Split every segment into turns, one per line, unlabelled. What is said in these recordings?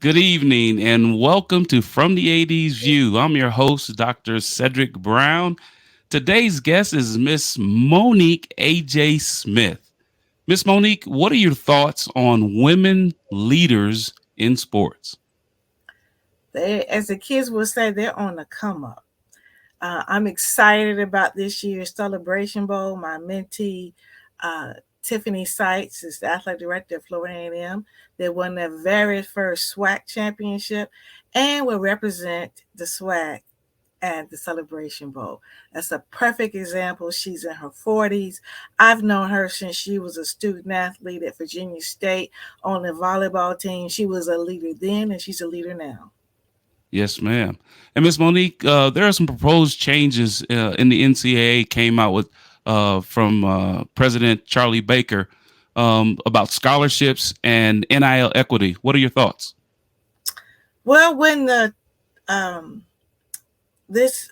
Good evening and welcome to From the AD's View. I'm your host, Dr. Cedric Brown. Today's guest is Miss Monique A.J. Smith. Miss Monique, what are your thoughts on women leaders in sports?
As the kids will say, they're on the come up. I'm excited about this year's Celebration Bowl. My mentee, uh, Tiffany Seitz, is the athletic director of Florida A&M. They won their very first SWAC Championship and will represent the SWAC at the Celebration Bowl. That's a perfect example. She's in her 40s. I've known her since she was a student athlete at Virginia State on the volleyball team. She was a leader then, and she's a leader now.
Yes, ma'am. And Miss Monique, there are some proposed changes in the NCAA came out with from President Charlie Baker about scholarships and NIL equity. What are your thoughts?
Well, when the this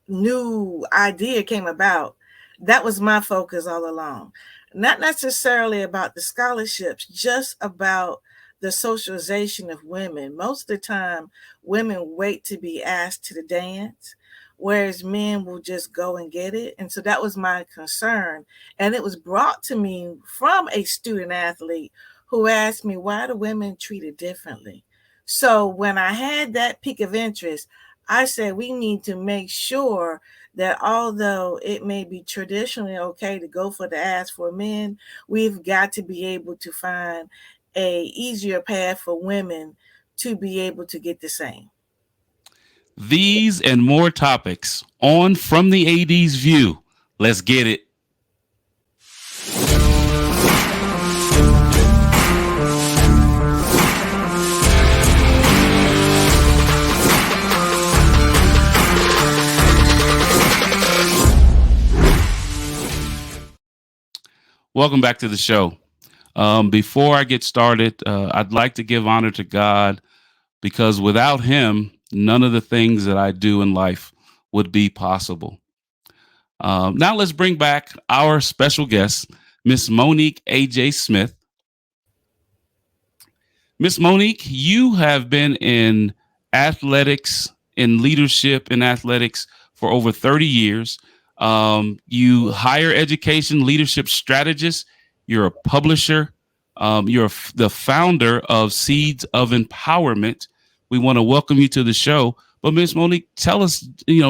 new idea came about, that was my focus all along. Not necessarily about the scholarships, just about the socialization of women. Most of the time, women wait to be asked to the dance, whereas men will just go and get it. And so that was my concern. And it was brought to me from a student athlete who asked me, why do women treated differently? So when I had that peak of interest, I said we need to make sure that although it may be traditionally okay to go for the ask for men, we've got to be able to find a easier path for women to be able to get the same.
These and more topics on From the AD's View. Let's get it. Welcome back to the show. Before I get started, I'd like to give honor to God because without Him, none of the things that I do in life would be possible. Now let's bring back our special guest, Miss Monique A.J. Smith. Miss Monique, you have been in athletics, in leadership in athletics for over 30 years. You higher education leadership strategist. You're a publisher. The founder of Seeds of Empowerment. We want to welcome you to the show. But Ms. Monique, tell us,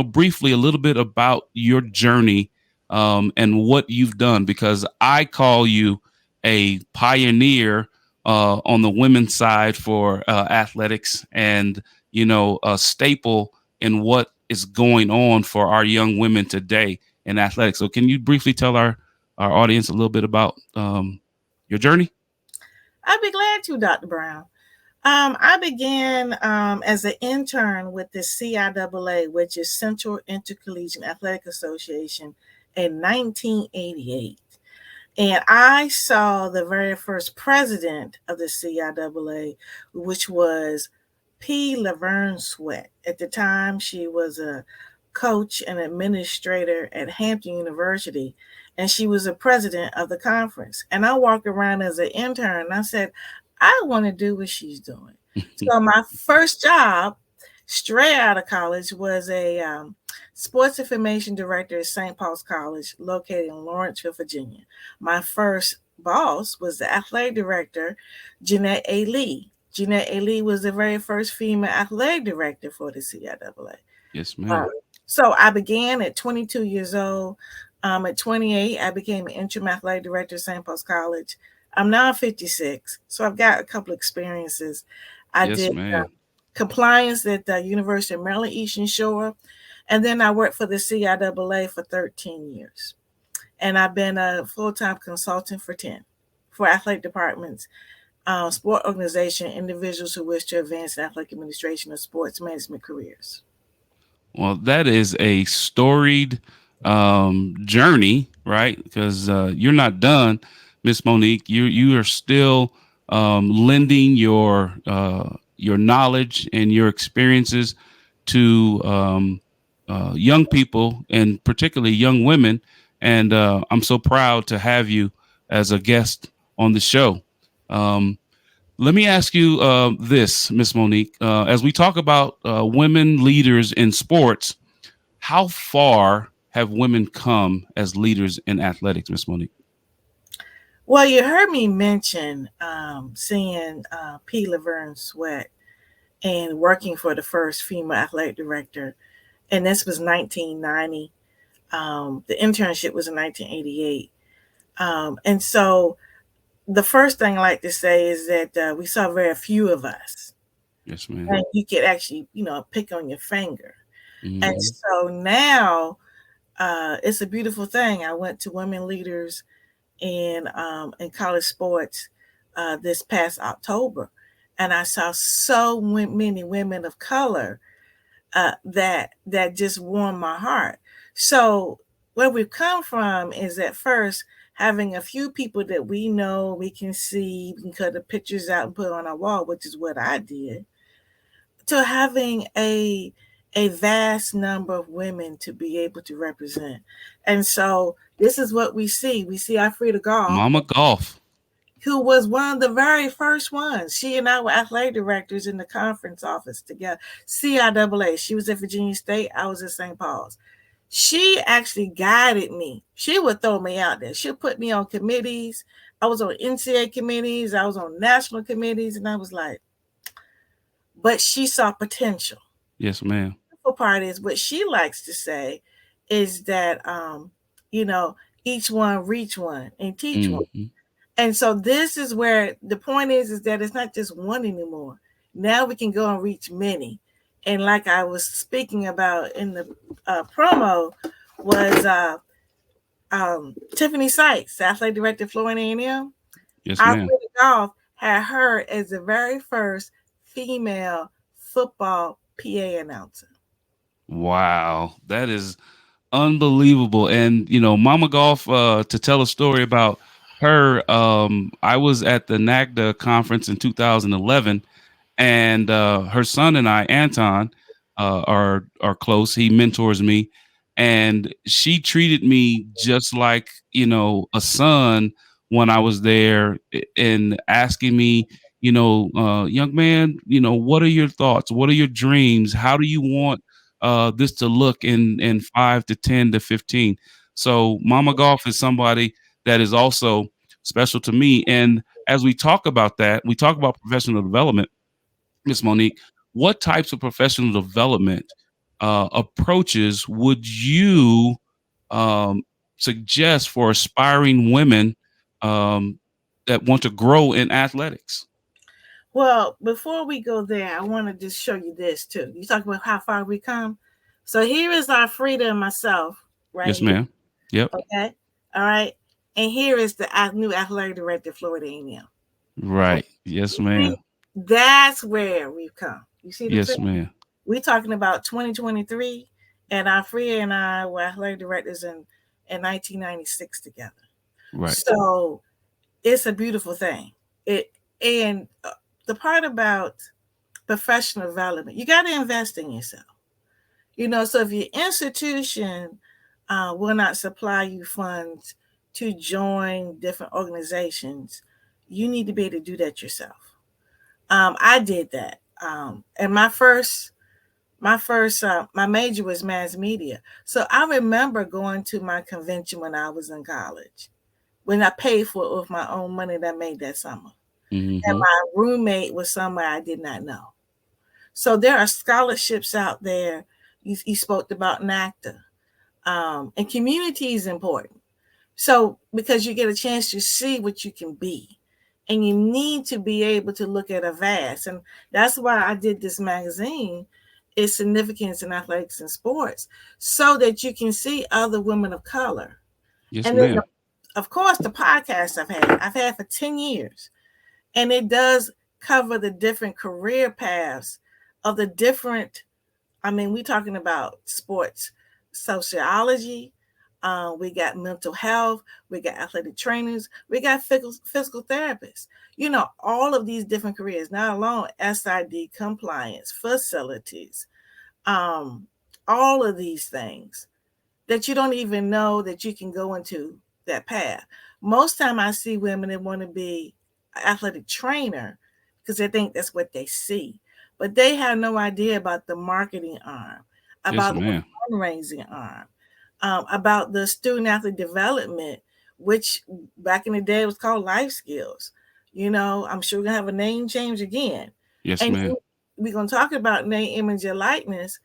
briefly a little bit about your journey and what you've done, because I call you a pioneer on the women's side for athletics and, a staple in what is going on for our young women today in athletics. So can you briefly tell our audience a little bit about your journey?
I'd be glad to, Dr. Brown. I began as an intern with the CIAA, which is Central Intercollegiate Athletic Association, in 1988. And I saw the very first president of the CIAA, which was P. Laverne Sweat. At the time, she was a coach and administrator at Hampton University, and she was the president of the conference. And I walked around as an intern, and I said, I want to do what she's doing. So my first job, straight out of college, was a sports information director at St. Paul's College, located in Lawrenceville, Virginia. My first boss was the athletic director, Jeanette A. Lee. Jeanette A. Lee was the very first female athletic director for the CIAA.
Yes, ma'am.
So I began at 22 years old. At 28, I became an interim athletic director at St. Paul's College. I'm now 56, so I've got a couple of experiences. I did compliance at the University of Maryland Eastern Shore, and then I worked for the CIAA for 13 years. And I've been a full-time consultant for athletic departments, sport organization, individuals who wish to advance in athletic administration or sports management careers.
Well, that is a storied journey, right? Because you're not done, Miss Monique. You are still lending your knowledge and your experiences to young people, and particularly young women. And I'm so proud to have you as a guest on the show. Let me ask you this, Miss Monique. As we talk about women leaders in sports, how far have women come as leaders in athletics, Miss Monique?
Well, you heard me mention seeing P. Laverne Sweat and working for the first female athletic director, and this was 1990. The internship was in 1988. And so the first thing I like to say is that we saw very few of us.
Yes, ma'am.
And you could actually, pick on your finger. And
Hmm.
so now it's a beautiful thing. I went to women leaders in college sports this past October, and I saw so many women of color that just warmed my heart. So where we've come from is at first having a few people that we know, we can see, we can cut the pictures out and put on our wall, which is what I did, to having a vast number of women to be able to represent. And so this is what we see. We see Alfreda Gall,
Mama Golf.
who was one of the very first ones. She and I were athletic directors in the conference office together. CIAA. She was at Virginia State. I was at St. Paul's. She actually guided me. She would throw me out there. She'll put me on committees. I was on NCAA committees. I was on national committees. And I was like, but she saw potential.
Yes, ma'am.
The part is what she likes to say is that, each one reach one and teach one.
Hmm.
And so this is where the point is that it's not just one anymore. Now we can go and reach many. And like I was speaking about in the promo was Tiffany Sykes, the athletic director of Florida A&M.
Yes,
Our
ma'am.
golf had her as the very first female football PA announcer.
Wow, that is unbelievable. And Mama Golf, to tell a story about her, I was at the NAGDA conference in 2011, and her son and I, Anton, are close. He mentors me, and she treated me just like a son when I was there, and asking me, young man, what are your thoughts? What are your dreams? How do you want this to look in 5 to 10 to 15? So Mama Golf is somebody that is also special to me. And as we talk about that, we talk about professional development. Miss Monique, what types of professional development approaches would you um, suggest for aspiring women um, that want to grow in athletics?
Well, before we go there, I want to just show you this too. You talk about how far we come. So here is our Frida and myself right
Yes,
here.
ma'am. Yep.
Okay. All right. And here is the new athletic director of Florida A&M.
Right. Yes, ma'am.
That's where we've come. You see the
Yes,
difference?
ma'am.
We're talking about 2023, and our Frida and I were athletic directors in 1996 together.
Right.
So it's a beautiful thing. And the part about professional development, you got to invest in yourself. So if your institution will not supply you funds to join different organizations, you need to be able to do that yourself. I did that. And my major was mass media. So I remember going to my convention when I was in college, when I paid for it with my own money that I made that summer. And
Hmm.
my roommate was somebody I did not know. So there are scholarships out there. You spoke about NACTA. And community is important. So because you get a chance to see what you can be. And you need to be able to look at a vast. And that's why I did this magazine, Its Significance in Athletics and Sports, so that you can see other women of color.
Yes,
And then,
ma'am.
of course, the podcast I've had for 10 years. And it does cover the different career paths of the different, we're talking about sports sociology. We got mental health. We got athletic trainers. We got physical therapists. All of these different careers, not alone SID compliance, facilities, all of these things that you don't even know that you can go into that path. Most time I see women that want to be an athletic trainer because they think that's what they see. But they have no idea about the marketing arm, about the fundraising arm, about the student athlete development, which back in the day was called life skills. I'm sure we're going to have a name change again.
Yes,
and
ma'am.
We're going to talk about name, image, and likeness.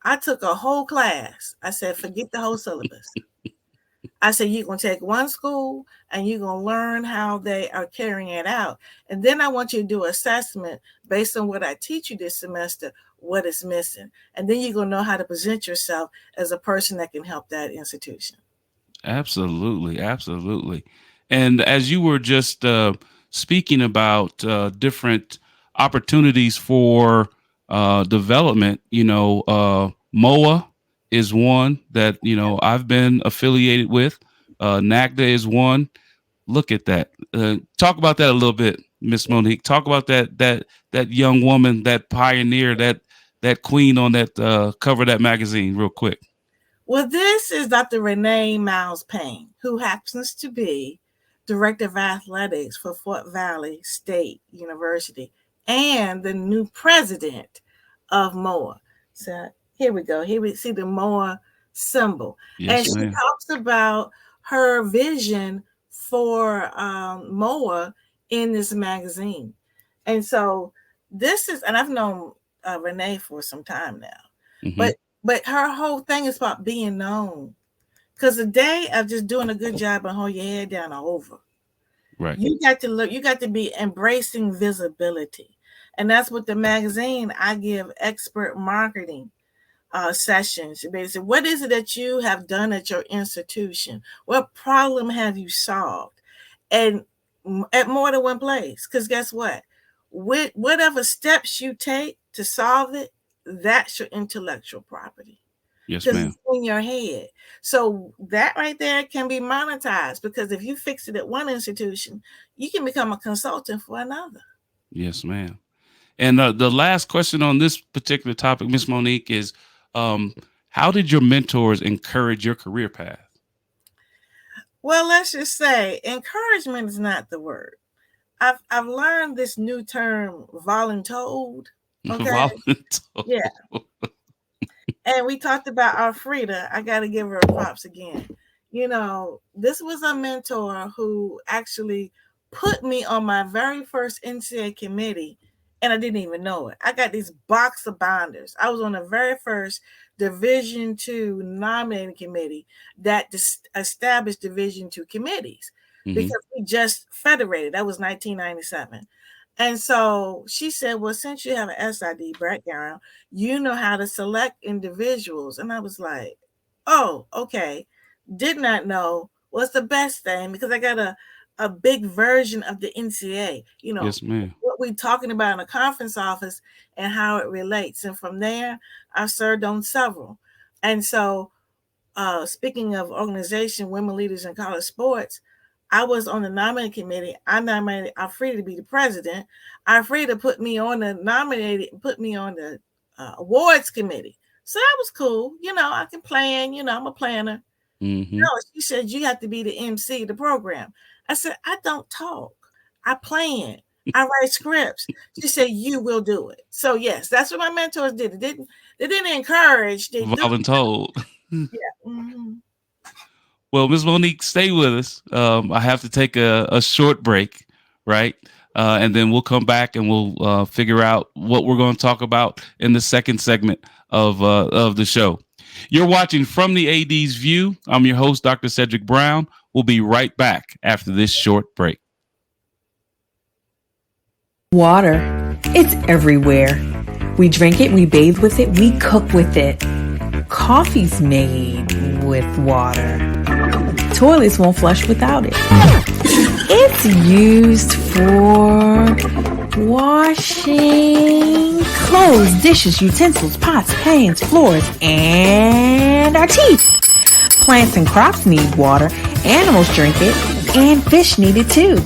I took a whole class. I said, forget the whole syllabus. I said, you're going to take one school and you're going to learn how they are carrying it out. And then I want you to do assessment based on what I teach you this semester, what is missing. And then you're going to know how to present yourself as a person that can help that institution.
Absolutely. Absolutely. And as you were just speaking about different opportunities for development, MOA is one that, I've been affiliated with. NACDA is one. Look at that. Talk about that a little bit, Miss Monique. Talk about that young woman, that pioneer, that queen on that cover of that magazine real quick.
Well, this is Dr. Renee Miles Payne, who happens to be Director of Athletics for Fort Valley State University and the new president of MOA. So here we go. Here we see the MOA symbol.
Yes,
and she talks about her vision for MOA in this magazine. And so this is, and I've known Renee for some time now, but her whole thing is about being known. Because the day of just doing a good job and hold your head down are over.
Right.
You got to look, you got to be embracing visibility. And that's what the magazine, I give expert marketing sessions. Basically, what is it that you have done at your institution? What problem have you solved? And at more than one place. Because guess what? Whatever steps you take to solve it, that's your intellectual property.
Yes, ma'am.
It's in your head. So that right there can be monetized, because if you fix it at one institution, you can become a consultant for another.
Yes, ma'am. And the last question on this particular topic, Miss Monique, is how did your mentors encourage your career path?
Well, let's just say encouragement is not the word. I've learned this new term, voluntold. Okay.
Voluntold.
Yeah. And we talked about Alfreda. I got to give her props again. This was a mentor who actually put me on my very first NCAA committee, and I didn't even know it. I got these box of binders. I was on the very first Division II nominating committee that established Division II committees, because we just federated. That was 1997. And so she said, well, since you have an SID background, you know how to select individuals. And I was like, oh, okay. Did not know what's the best thing, because I got a big version of the NCAA,
Yes, ma'am.
What we're talking about in a conference office and how it relates. And from there, I served on several. And so speaking of organization, Women Leaders in College Sports, I was on the nominating committee. I nominated Alfreda to be the president. Alfreda put me on the awards committee. So that was cool. I can plan, I'm a planner. No, she said, you have to be the MC of the program. I said, I don't talk. I plan. I write scripts. She said, you will do it. So yes, that's what my mentors did. They didn't encourage. They
voluntold.
Yeah. Mm-hmm.
Well, Ms. Monique, stay with us. I have to take a short break, right? And then we'll come back and we'll figure out what we're going to talk about in the second segment of the show. You're watching From the AD's View. I'm your host, Dr. Cedric Brown. We'll be right back after this short break.
Water. It's everywhere. We drink it, we bathe with it, we cook with it. Coffee's made with water. Toilets won't flush without it. It's used for washing clothes, dishes, utensils, pots, pans, floors, and our teeth. Plants and crops need water, animals drink it, and fish need it too.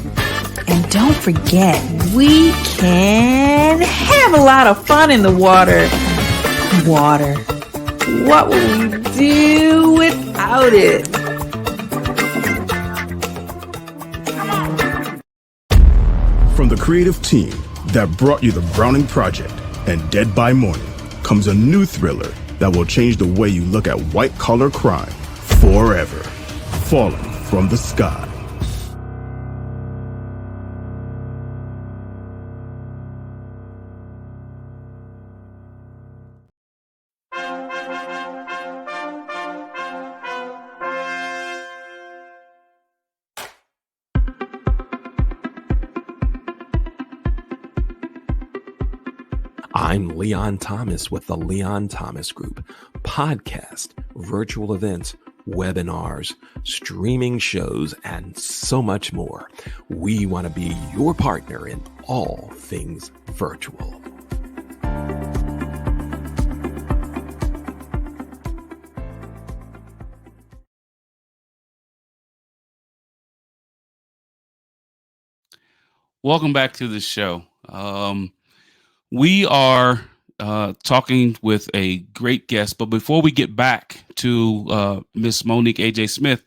And don't forget, we can have a lot of fun in the water. Water. What would we do without it?
From the creative team that brought you The Browning Project and Dead by Morning comes a new thriller that will change the way you look at white-collar crime forever. Falling from the Sky.
I'm Leon Thomas with the Leon Thomas Group. Podcast, virtual events, webinars, streaming shows, and so much more. We want to be your partner in all things virtual.
Welcome back to the show. We are talking with a great guest, but before we get back to Miss Monique A.J. Smith,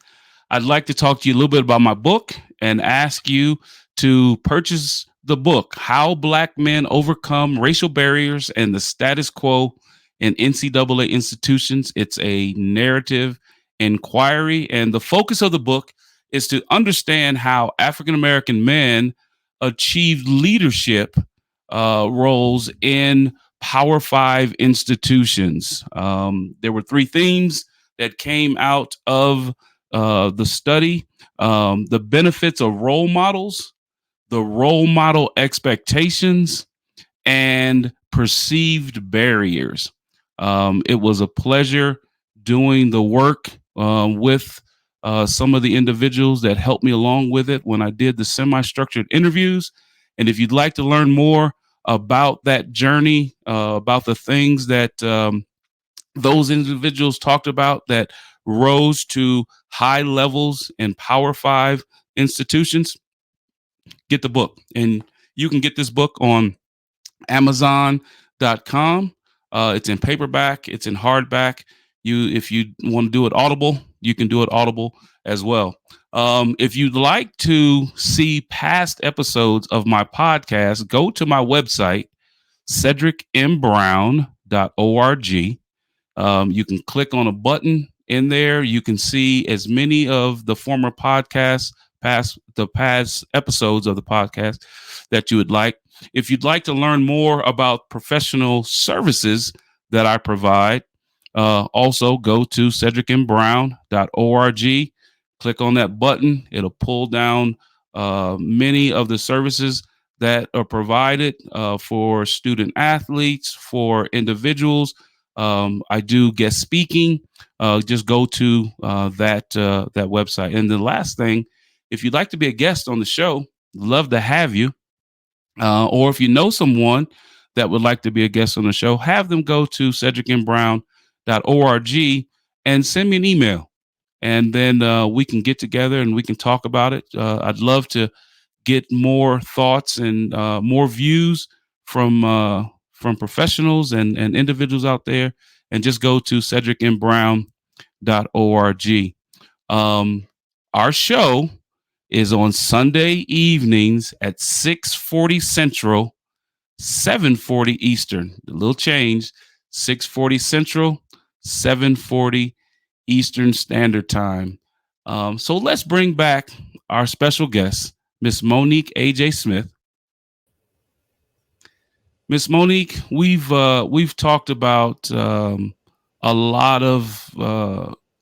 I'd like to talk to you a little bit about my book and ask you to purchase the book, How Black Men Overcome Racial Barriers and the Status Quo in NCAA Institutions. It's a narrative inquiry, and the focus of the book is to understand how African-American men achieved leadership roles in Power Five institutions. There were three themes that came out of the study: the benefits of role models, the role model expectations, and perceived barriers. It was a pleasure doing the work with some of the individuals that helped me along with it when I did the semi-structured interviews. And if you'd like to learn more about that journey, about the things that those individuals talked about that rose to high levels in Power Five institutions, get the book. And you can get this book on Amazon.com. It's in paperback, it's in hardback. If you want to do it Audible, you can do it Audible as well. If you'd like to see past episodes of my podcast, go to my website, cedricmbrown.org. You can click on a button in there. You can see as many of the former podcasts, past episodes of the podcast that you would like. If you'd like to learn more about professional services that I provide, also go to cedricmbrown.org. Click on that button. It'll pull down many of the services that are provided for student athletes, for individuals. I do guest speaking. Just go to that website. And the last thing, if you'd like to be a guest on the show, love to have you. Or if you know someone that would like to be a guest on the show, have them go to cedricmbrown.org and send me an email. And then we can get together and we can talk about it. I'd love to get more thoughts and more views from professionals and individuals out there. And just go to cedricmbrown.org. Our show is on Sunday evenings at 6:40 Central, 7:40 Eastern. A little change, 6:40 Central, 7:40 Eastern Standard Time. So let's bring back our special guest, Miss Monique A.J. Smith. Miss Monique, we've talked about a lot of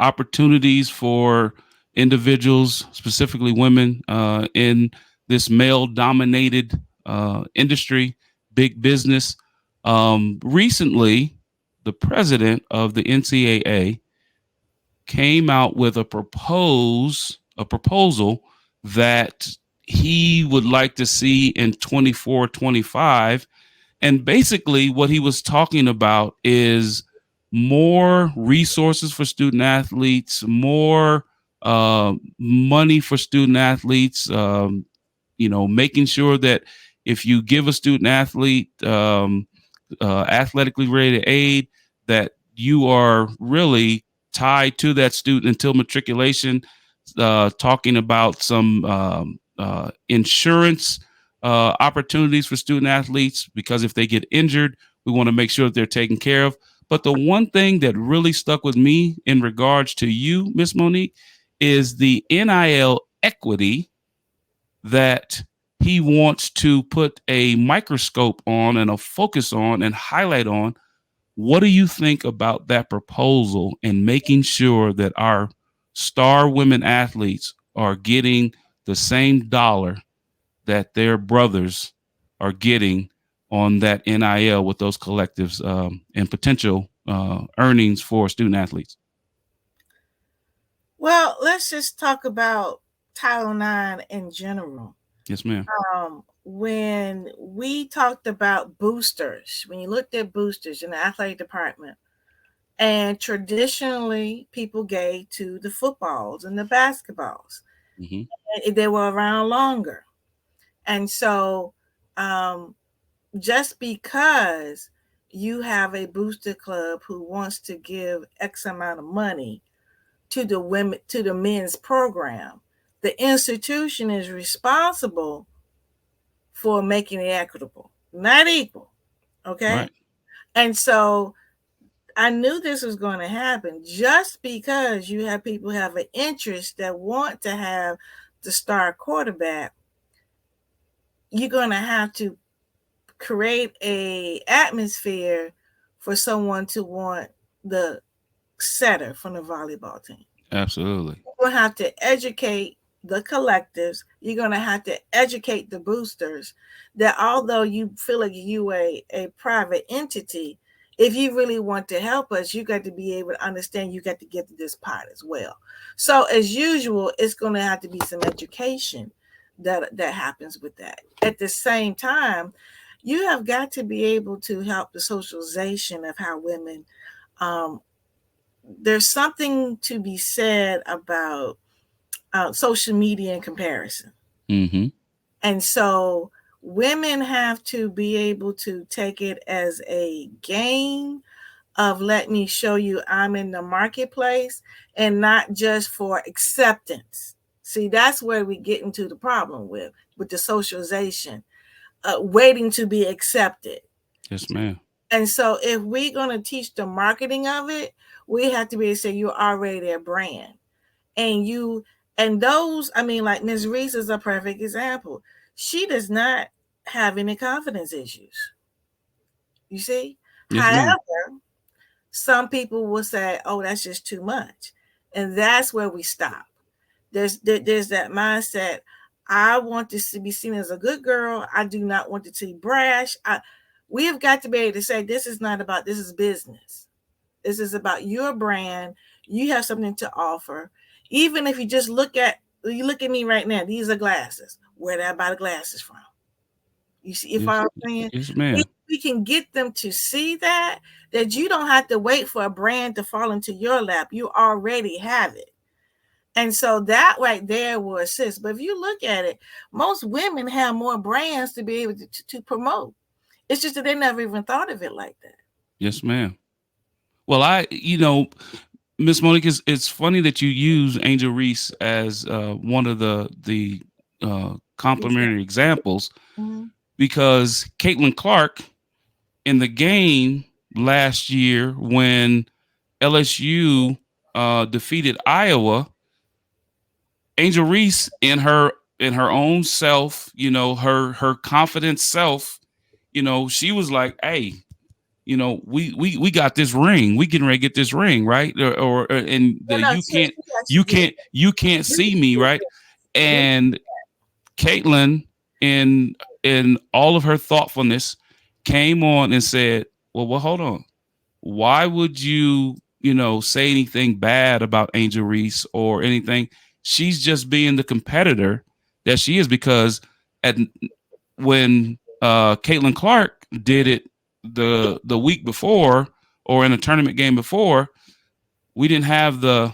opportunities for individuals, specifically women, in this male-dominated industry, big business. Recently, the president of the NCAA came out with a proposal that he would like to see in 24-25. And basically what he was talking about is more resources for student athletes, more money for student athletes, making sure that if you give a student athlete athletically rated aid, that you are really tied to that student until matriculation, talking about some insurance opportunities for student athletes, because if they get injured, we want to make sure that they're taken care of. But the one thing that really stuck with me in regards to you, Miss Monique, is the NIL equity that he wants to put a microscope on and a focus on and highlight on. What do you think about that proposal and making sure that our star women athletes are getting the same dollar that their brothers are getting on that NIL with those collectives and potential earnings for student athletes?
Well, let's just talk about Title IX in general.
Yes, ma'am.
When we talked about boosters, when you looked at boosters in the athletic department, and traditionally people gave to the footballs and the basketballs, they were around longer. And so just because you have a booster club who wants to give X amount of money to the women, to the men's program, the institution is responsible for making it equitable, not equal. Okay.
Right.
And so I knew this was going to happen. Just because you have people who have an interest that want to have the star quarterback, you're going to have to create a atmosphere for someone to want the setter from the volleyball team.
Absolutely.
You're going to have to educate the collectives. You're going to have to educate the boosters that although you feel like you a private entity, if you really want to help us, you got to be able to understand you got to get to this pot as well. So as usual, it's going to have to be some education that happens with that. At the same time, you have got to be able to help the socialization of how women, there's something to be said about social media and comparison.
Mm-hmm.
And so women have to be able to take it as a game of let me show you I'm in the marketplace and not just for acceptance. See, that's where we get into the problem with the socialization, waiting to be accepted.
Yes, ma'am.
And so if we're going to teach the marketing of it, we have to be able to say you're already their brand. And those, I mean, like Ms. Reese is a perfect example. She does not have any confidence issues. You see?
Yes,
However,
ma'am.
some people will say, oh, that's just too much. And that's where we stop. There's that mindset. I want this to be seen as a good girl. I do not want it to be brash. We have got to be able to say, this is not about, this is business. This is about your brand. You have something to offer. Even if you just look at me right now, these are glasses. Where did I buy the glasses from? You see, if I'm saying,
yes, ma'am.
If we can get them to see that you don't have to wait for a brand to fall into your lap. You already have it. And so that right there will assist. But if you look at it, most women have more brands to be able to promote. It's just that they never even thought of it like that.
Yes, ma'am. Well, Miss Monique, it's funny that you use Angel Reese as one of the complimentary examples, because Caitlin Clark in the game last year when LSU defeated Iowa, Angel Reese in her own self, her confident self, she was like, hey, we got this ring. We getting ready to get this ring, right? You can't see me, right? And Caitlin, in all of her thoughtfulness, came on and said, well, hold on. Why would you, say anything bad about Angel Reese or anything? She's just being the competitor that she is, because when Caitlin Clark did it the week before or in a tournament game before, we didn't have the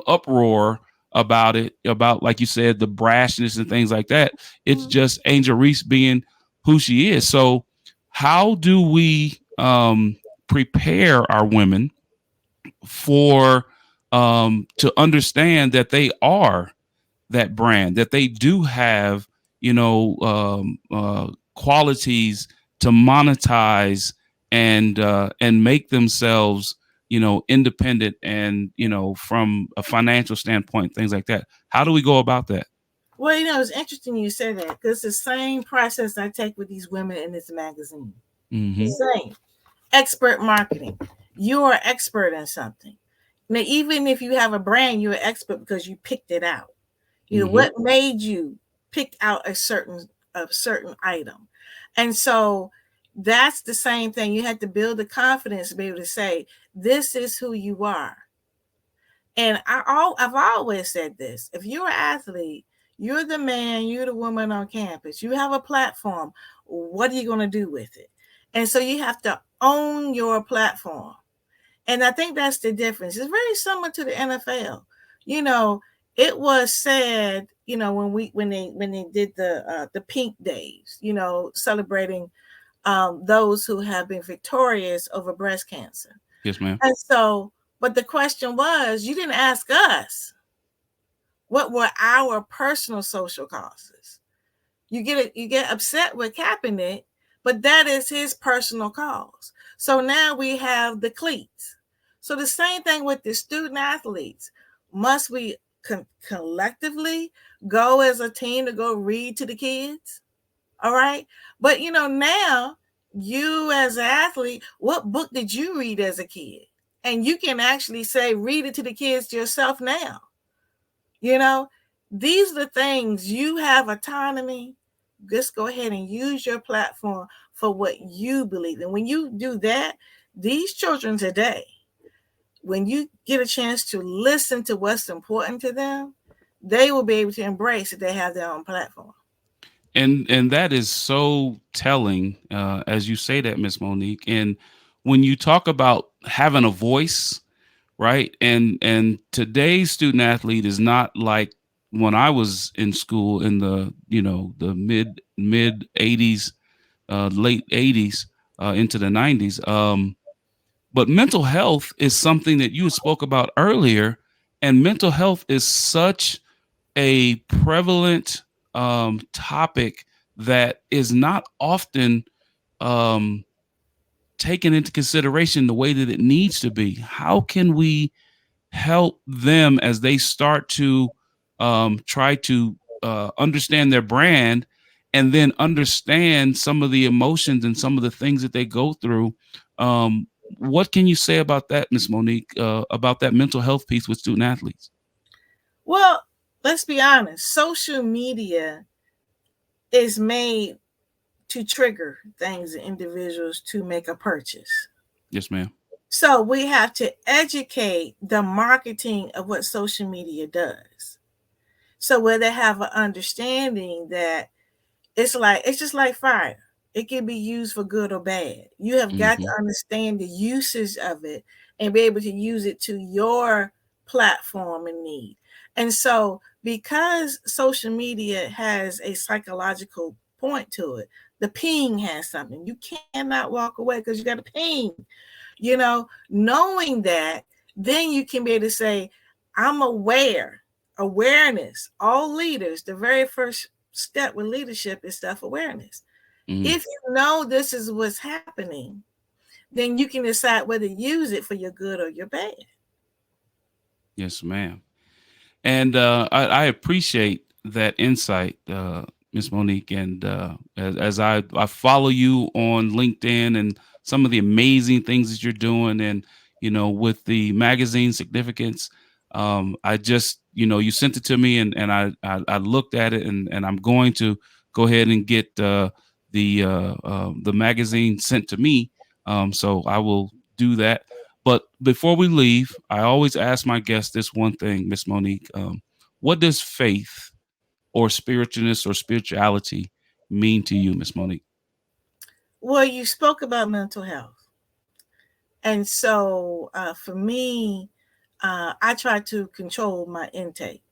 uproar about it, about, like you said, the brashness and things like that. It's just Angel Reese being who she is. So how do we prepare our women for to understand that they are that brand, that they do have qualities to monetize and make themselves, independent and, from a financial standpoint, things like that. How do we go about that?
Well, it's interesting you say that, because it's the same process I take with these women in this magazine.
Mm-hmm.
Same. Expert marketing. You're an expert in something. Now, even if you have a brand, you're an expert because you picked it out. What made you pick out a certain item? And so that's the same thing. You have to build the confidence to be able to say, this is who you are. And I've always said this. If you're an athlete, you're the man, you're the woman on campus. You have a platform. What are you going to do with it? And so you have to own your platform. And I think that's the difference. It's very similar to the NFL. It was said, when they did the Pink Days, celebrating those who have been victorious over breast cancer.
Yes, ma'am.
And so, but the question was, you didn't ask us what were our personal social causes. You get upset with Kaepernick, but that is his personal cause. So now we have the cleats. So the same thing with the student athletes. Must we collectively go as a team to go read to the kids? All right. But now you as an athlete, what book did you read as a kid? And you can actually say, read it to the kids yourself now. These are the things. You have autonomy. Just go ahead and use your platform for what you believe in. When you do that, these children today, when you get a chance to listen to what's important to them, they will be able to embrace that they have their own platform.
And that is so telling, as you say that, Miss Monique. And when you talk about having a voice, right? And today's student athlete is not like when I was in school in the the mid 80s, late 80s, into the 90s. But mental health is something that you spoke about earlier, and mental health is such a prevalent topic that is not often taken into consideration the way that it needs to be. How can we help them as they start to try to understand their brand and then understand some of the emotions and some of the things that they go through? What can you say about that, Ms. Monique, about that mental health piece with student athletes?
Well, let's be honest. Social media is made to trigger things in individuals to make a purchase.
Yes, ma'am.
So we have to educate the marketing of what social media does. So where they have an understanding that it's just like fire. It can be used for good or bad. You have got to understand the usage of it and be able to use it to your platform and need. And so because social media has a psychological point to it, the ping has something. You cannot walk away because you got a ping. Knowing that, then you can be able to say, I'm aware. Awareness. All leaders, the very first step with leadership is self-awareness. If you know this is what's happening, then you can decide whether to use it for your good or your bad.
Yes, ma'am. And I appreciate that insight, Ms. Monique. And as I follow you on LinkedIn and some of the amazing things that you're doing, and with the magazine Significance, I just you sent it to me, and I looked at it, and I'm going to go ahead and get the magazine sent to me. So I will do that. But before we leave, I always ask my guests this one thing, Miss Monique. What does faith or spiritualness or spirituality mean to you, Miss Monique?
Well, you spoke about mental health. And so for me, I try to control my intake.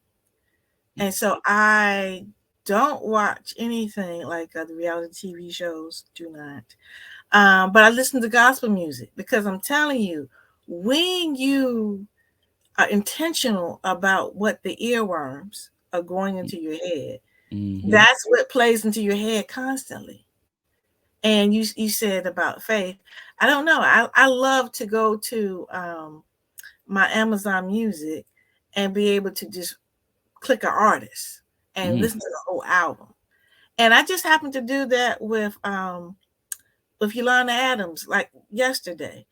And so I don't watch anything like the reality TV shows, do not. But I listen to gospel music, because I'm telling you, when you are intentional about what the earworms are going into your head,
Mhm.
That's what plays into your head constantly. And you said about faith. I don't know. I love to go to my Amazon Music and be able to just click an artist and listen to the whole album. And I just happened to do that with Yolanda Adams like yesterday.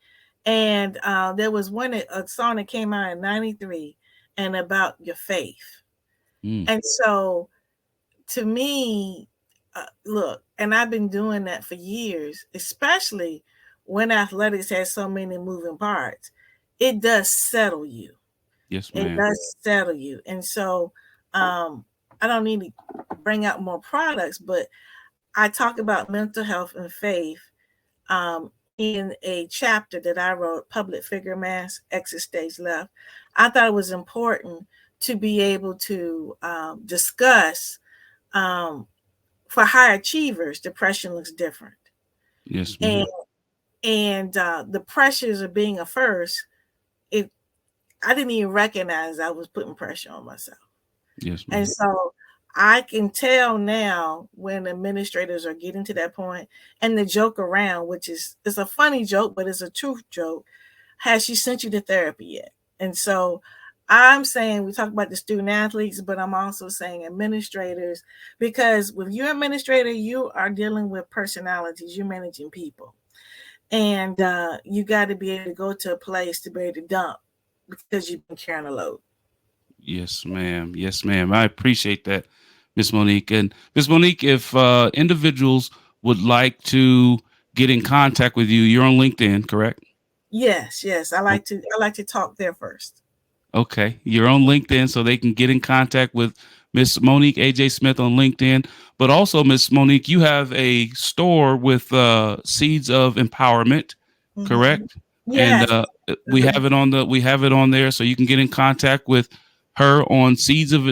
And there was a song that came out in 93 and about your faith. And so to me, look, and I've been doing that for years, especially when athletics has so many moving parts. It does settle you.
Yes,
It
ma'am.
does settle you. And so I don't need to bring out more products, but I talk about mental health and faith in a chapter that I wrote, Public Figure Mass, Exit Stage Left. I thought it was important to be able to discuss for high achievers, depression looks different.
Yes, ma'am.
And the pressures of being a first, I didn't even recognize I was putting pressure on myself.
Yes, ma'am.
And so I can tell now when administrators are getting to that point, and the joke around, which is, it's a funny joke, but it's a truth joke. Has she sent you to therapy yet? And so I'm saying, we talk about the student athletes, but I'm also saying administrators, because with your administrator, you are dealing with personalities, you're managing people. And you got to be able to go to a place to be able to dump because you've been carrying a load.
Yes, ma'am. Yes, ma'am. I appreciate that, Miss Monique. And Miss Monique, if individuals would like to get in contact with you, you're on LinkedIn, correct?
Yes. I like to talk there first.
Okay, you're on LinkedIn, so they can get in contact with Miss Monique AJ Smith on LinkedIn. But also, Miss Monique, you have a store with Seeds of Empowerment, correct?
Yes.
And we have it on there, so you can get in contact with her on Seeds of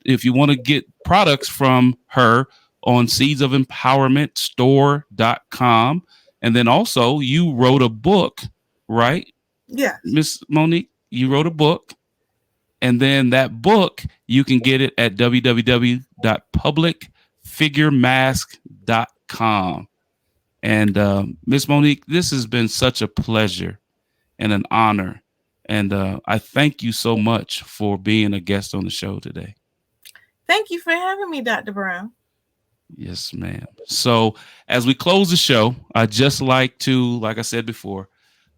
if you want to get products from her on seedsofempowermentstore.com. And then also, you wrote a book, right?
Yes.
Miss Monique, you wrote a book, and then that book, you can get it at www.publicfiguremask.com. And Miss Monique, this has been such a pleasure and an honor. And I thank you so much for being a guest on the show today.
Thank you for having me, Dr. Brown.
Yes, ma'am. So as we close the show, I'd just like to, like I said before,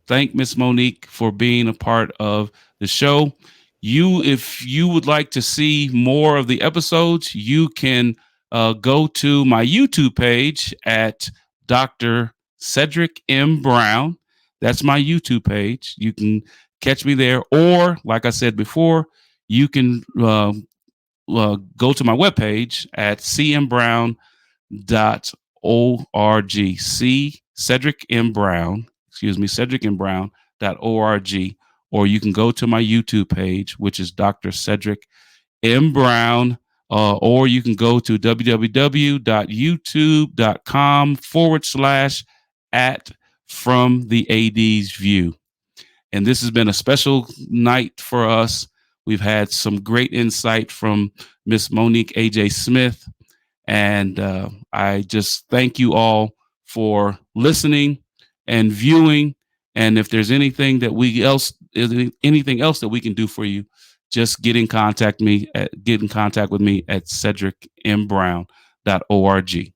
thank Miss Monique for being a part of the show. If you would like to see more of the episodes, you can go to my YouTube page at Dr. Cedric M. Brown. That's my YouTube page. You can catch me there. Or, like I said before, you can go to my webpage at cmbrown.org. Cedric M. Brown.org. Or you can go to my YouTube page, which is Dr. Cedric M. Brown, or you can go to www.youtube.com/@ from the AD's view. And this has been a special night for us. We've had some great insight from Miss Monique AJ Smith. And I just thank you all for listening and viewing. And if there's anything that anything else that we can do for you, just get in contact with me at cedricmbrown.org.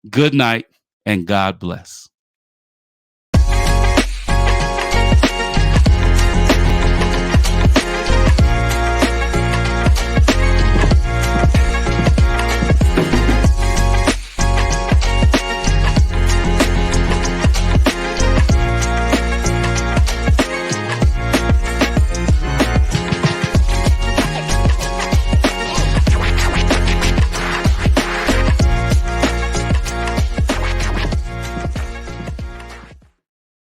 Good night and God bless.